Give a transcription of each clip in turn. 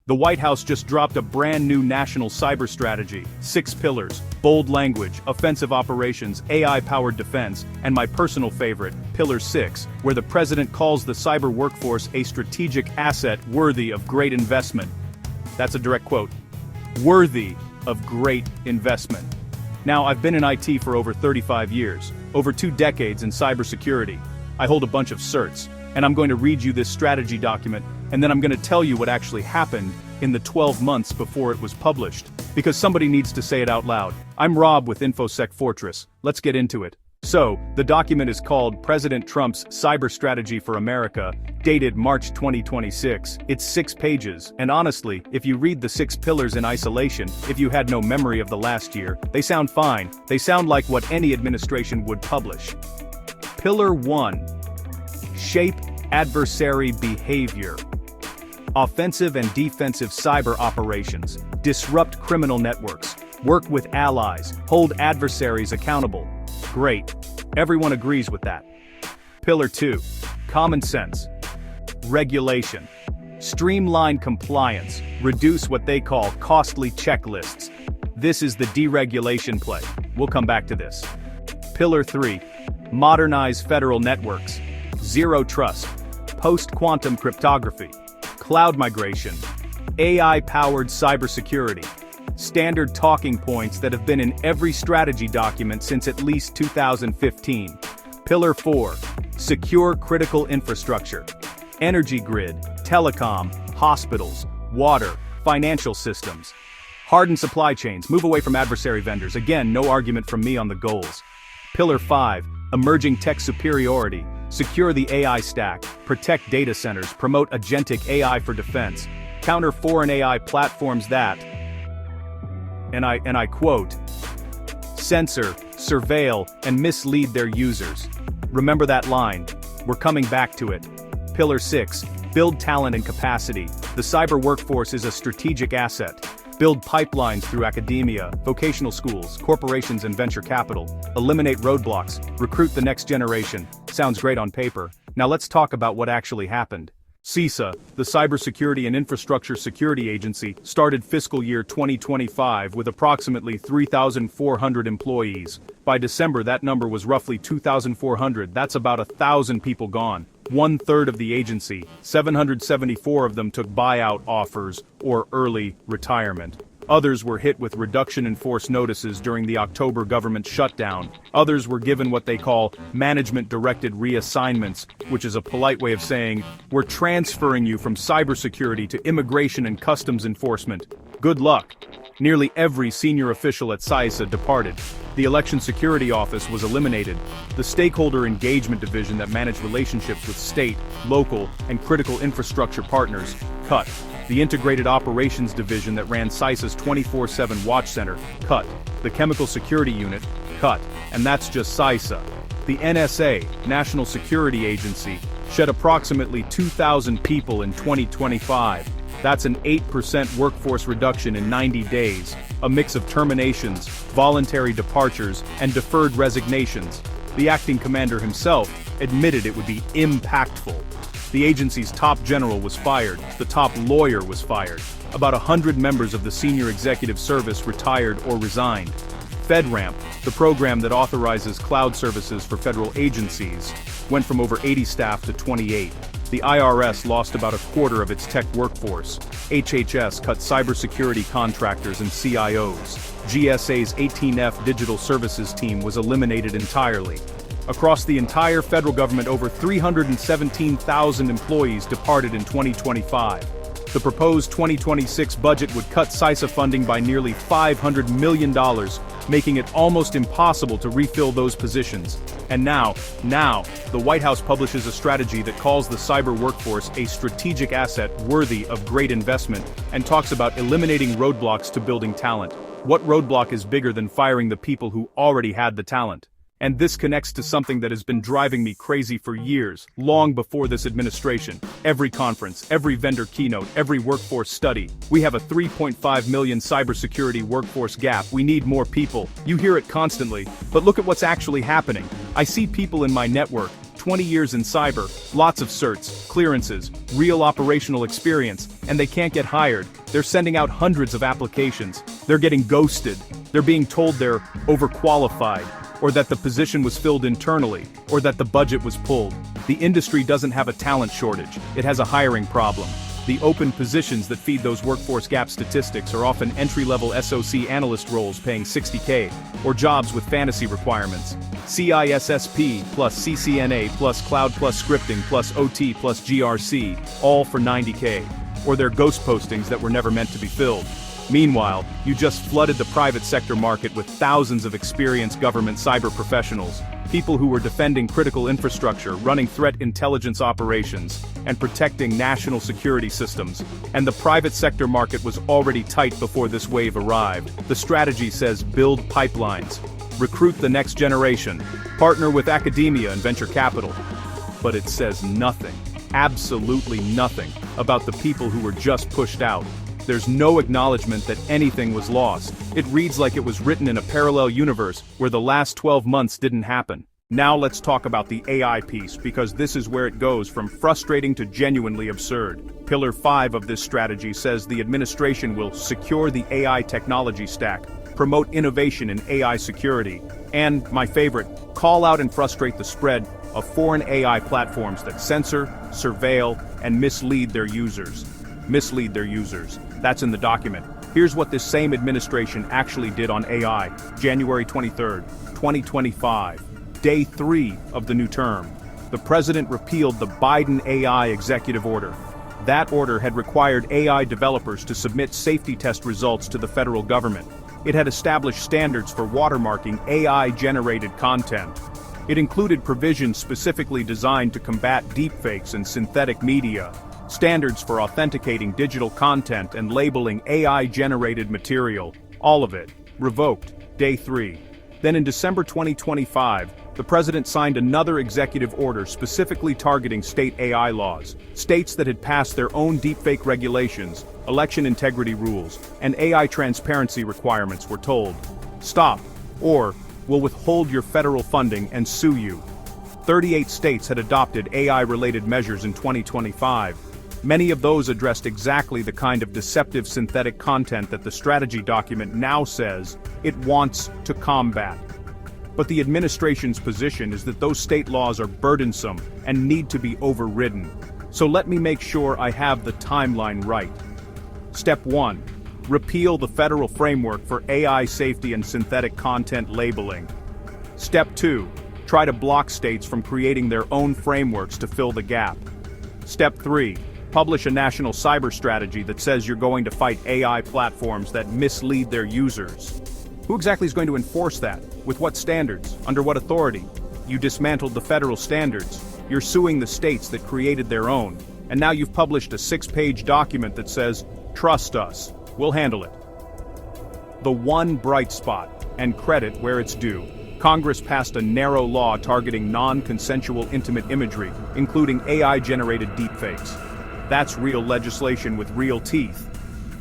The White House just dropped a brand new national cyber strategy, 6 pillars, bold language, offensive operations, AI-powered defense, and my personal favorite, Pillar 6, where the president calls the cyber workforce a strategic asset worthy of great investment. That's a direct quote. Worthy of great investment. Now, I've been in IT for over 35 years, over 2 decades in cybersecurity. I hold a bunch of certs, and I'm going to read you this strategy document, and then I'm going to tell you what actually happened in the 12 months before it was published, because somebody needs to say it out loud. I'm Rob with Infosec Fortress. Let's get into it. So, the document is called President Trump's Cyber Strategy for America, dated March 2026. It's 6 pages, and honestly, if you read the 6 pillars in isolation, if you had no memory of the last year, they sound fine. They sound like what any administration would publish. Pillar 1. Shape adversary behavior. Offensive and defensive cyber operations. Disrupt criminal networks. Work with allies. Hold adversaries accountable. Great. Everyone agrees with that. Pillar 2. Common sense. Regulation. Streamline compliance. Reduce what they call costly checklists. This is the deregulation play. We'll come back to this. Pillar 3. Modernize federal networks. Zero trust. Post-quantum cryptography. Cloud migration. AI-powered cybersecurity. Standard talking points that have been in every strategy document since at least 2015. Pillar 4. Secure critical infrastructure. Energy grid, telecom, hospitals, water, financial systems. Harden supply chains, move away from adversary vendors. Again, no argument from me on the goals. Pillar 5. Emerging tech superiority. Secure the AI stack, protect data centers, promote agentic AI for defense. Counter foreign AI platforms that, and I quote, censor, surveil, and mislead their users. Remember that line. We're coming back to it. Pillar 6. Build talent and capacity. The cyber workforce is a strategic asset. Build pipelines through academia, vocational schools, corporations, and venture capital. Eliminate roadblocks. Recruit the next generation. Sounds great on paper. Now let's talk about what actually happened. CISA, the Cybersecurity and Infrastructure Security Agency, started fiscal year 2025 with approximately 3,400 employees. By December, that number was roughly 2,400. That's about 1,000 people gone. 1/3 of the agency, 774 of them took buyout offers or early retirement. Others were hit with reduction in force notices during the October government shutdown. Others were given what they call management-directed reassignments, which is a polite way of saying, we're transferring you from cybersecurity to immigration and customs enforcement. Good luck. Nearly every senior official at CISA departed. The Election Security Office was eliminated. The Stakeholder Engagement Division that managed relationships with state, local, and critical infrastructure partners, cut. The Integrated Operations Division that ran CISA's 24/7 Watch Center, cut. The Chemical Security Unit, cut. And that's just CISA. The NSA, National Security Agency, shed approximately 2,000 people in 2025. That's an 8% workforce reduction in 90 days, a mix of terminations, voluntary departures, and deferred resignations. The acting commander himself admitted it would be impactful. The agency's top general was fired, the top lawyer was fired. About 100 members of the senior executive service retired or resigned. FedRAMP, the program that authorizes cloud services for federal agencies, went from over 80 staff to 28. The IRS lost about 1/4 of its tech workforce. HHS cut cybersecurity contractors and CIOs. GSA's 18F digital services team was eliminated entirely. Across the entire federal government, over 317,000 employees departed in 2025. The proposed 2026 budget would cut CISA funding by nearly $500 million, making it almost impossible to refill those positions. And now, the White House publishes a strategy that calls the cyber workforce a strategic asset worthy of great investment, and talks about eliminating roadblocks to building talent. What roadblock is bigger than firing the people who already had the talent? And this connects to something that has been driving me crazy for years, long before this administration. Every conference, every vendor keynote, every workforce study. We have a 3.5 million cybersecurity workforce gap. We need more people. You hear it constantly, but look at what's actually happening. I see people in my network, 20 years in cyber, lots of certs, clearances, real operational experience, and they can't get hired. They're sending out hundreds of applications. They're getting ghosted. They're being told they're overqualified, or that the position was filled internally, or that the budget was pulled. The industry doesn't have a talent shortage, it has a hiring problem. The open positions that feed those workforce gap statistics are often entry-level SOC analyst roles paying $60K, or jobs with fantasy requirements. CISSP plus CCNA plus cloud plus scripting plus OT plus GRC, all for $90K. Or they're ghost postings that were never meant to be filled. Meanwhile, you just flooded the private sector market with thousands of experienced government cyber professionals, people who were defending critical infrastructure, running threat intelligence operations, and protecting national security systems. And the private sector market was already tight before this wave arrived. The strategy says build pipelines, recruit the next generation, partner with academia and venture capital. But it says nothing, absolutely nothing, about the people who were just pushed out. There's no acknowledgement that anything was lost. It reads like it was written in a parallel universe where the last 12 months didn't happen. Now let's talk about the AI piece, because this is where it goes from frustrating to genuinely absurd. Pillar 5 of this strategy says the administration will secure the AI technology stack, promote innovation in AI security, and, my favorite, call out and frustrate the spread of foreign AI platforms that censor, surveil, and mislead their users. Mislead their users. That's in the document. Here's what this same administration actually did on AI, January 23, 2025, day 3 of the new term. The president repealed the Biden AI executive order. That order had required AI developers to submit safety test results to the federal government. It had established standards for watermarking AI-generated content. It included provisions specifically designed to combat deepfakes and synthetic media, standards for authenticating digital content and labeling AI-generated material, all of it, revoked, day 3. Then in December 2025, the president signed another executive order specifically targeting state AI laws. States that had passed their own deepfake regulations, election integrity rules, and AI transparency requirements were told, stop, or we'll withhold your federal funding and sue you. 38 states had adopted AI-related measures in 2025. Many of those addressed exactly the kind of deceptive synthetic content that the strategy document now says it wants to combat. But the administration's position is that those state laws are burdensome and need to be overridden. So let me make sure I have the timeline right. Step 1. Repeal the federal framework for AI safety and synthetic content labeling. Step 2. Try to block states from creating their own frameworks to fill the gap. Step 3. Publish a national cyber strategy that says you're going to fight AI platforms that mislead their users. Who exactly is going to enforce that? With what standards? Under what authority? You dismantled the federal standards. You're suing the states that created their own. And now you've published a 6-page document that says, trust us, we'll handle it. The one bright spot, and credit where it's due. Congress passed a narrow law targeting non-consensual intimate imagery, including AI-generated deepfakes. That's real legislation with real teeth.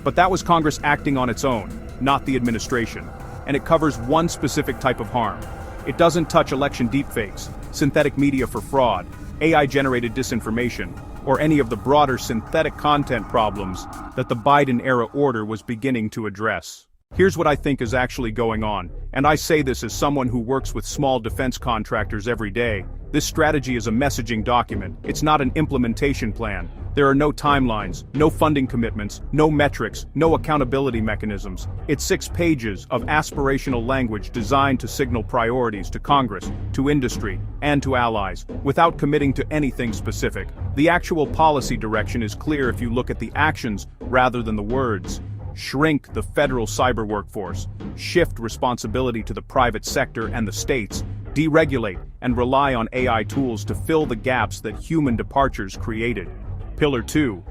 But that was Congress acting on its own, not the administration. And it covers one specific type of harm. It doesn't touch election deepfakes, synthetic media for fraud, AI-generated disinformation, or any of the broader synthetic content problems that the Biden-era order was beginning to address. Here's what I think is actually going on, and I say this as someone who works with small defense contractors every day. This strategy is a messaging document. It's not an implementation plan. There are no timelines, no funding commitments, no metrics, no accountability mechanisms. It's 6 pages of aspirational language designed to signal priorities to Congress, to industry, and to allies, without committing to anything specific. The actual policy direction is clear if you look at the actions rather than the words. Shrink the federal cyber workforce, shift responsibility to the private sector and the states, deregulate and rely on AI tools to fill the gaps that human departures created. Pillar 2.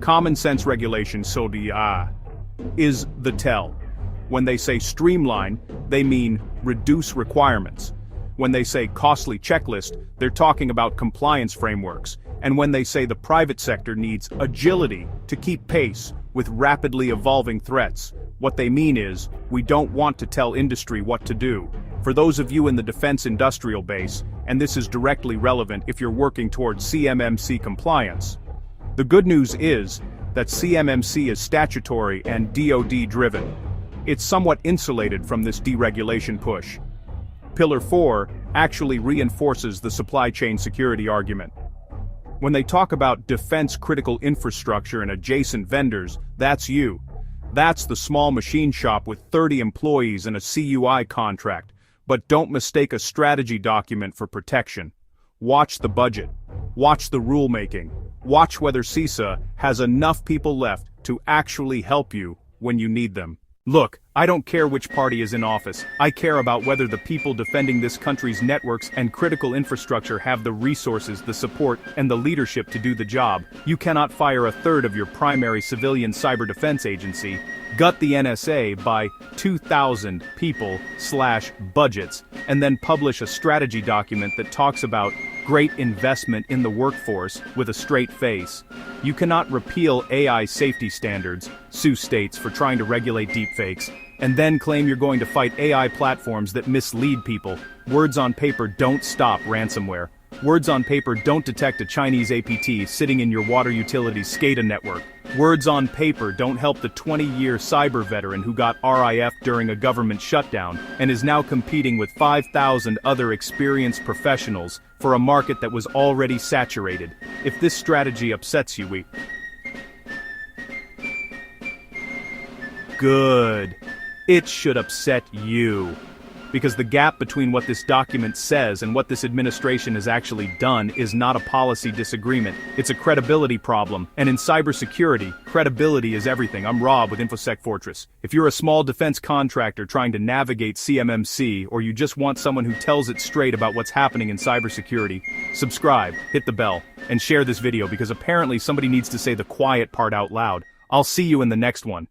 Common sense regulation is the tell. When they say streamline, they mean reduce requirements. When they say costly checklist, they're talking about compliance frameworks. And when they say the private sector needs agility to keep pace, with rapidly evolving threats. What they mean is, we don't want to tell industry what to do. For those of you in the defense industrial base, and this is directly relevant if you're working towards CMMC compliance. The good news is that CMMC is statutory and DoD-driven. It's somewhat insulated from this deregulation push. Pillar 4 actually reinforces the supply chain security argument. When they talk about defense critical infrastructure and adjacent vendors, that's you. That's the small machine shop with 30 employees and a CUI contract. But don't mistake a strategy document for protection. Watch the budget. Watch the rulemaking. Watch whether CISA has enough people left to actually help you when you need them. Look, I don't care which party is in office. I care about whether the people defending this country's networks and critical infrastructure have the resources, the support, and the leadership to do the job. You cannot fire a third of your primary civilian cyber defense agency, gut the NSA by 2,000 people/budgets, and then publish a strategy document that talks about great investment in the workforce with a straight face. You cannot repeal AI safety standards, sue states for trying to regulate deepfakes, and then claim you're going to fight AI platforms that mislead people. Words on paper don't stop ransomware. Words on paper don't detect a Chinese APT sitting in your water utility's SCADA network. Words on paper don't help the 20-year cyber veteran who got RIF during a government shutdown and is now competing with 5,000 other experienced professionals for a market that was already saturated. If this strategy upsets you, Good. It should upset you. Because the gap between what this document says and what this administration has actually done is not a policy disagreement. It's a credibility problem. And in cybersecurity, credibility is everything. I'm Rob with Infosec Fortress. If you're a small defense contractor trying to navigate CMMC, or you just want someone who tells it straight about what's happening in cybersecurity, subscribe, hit the bell, and share this video because apparently somebody needs to say the quiet part out loud. I'll see you in the next one.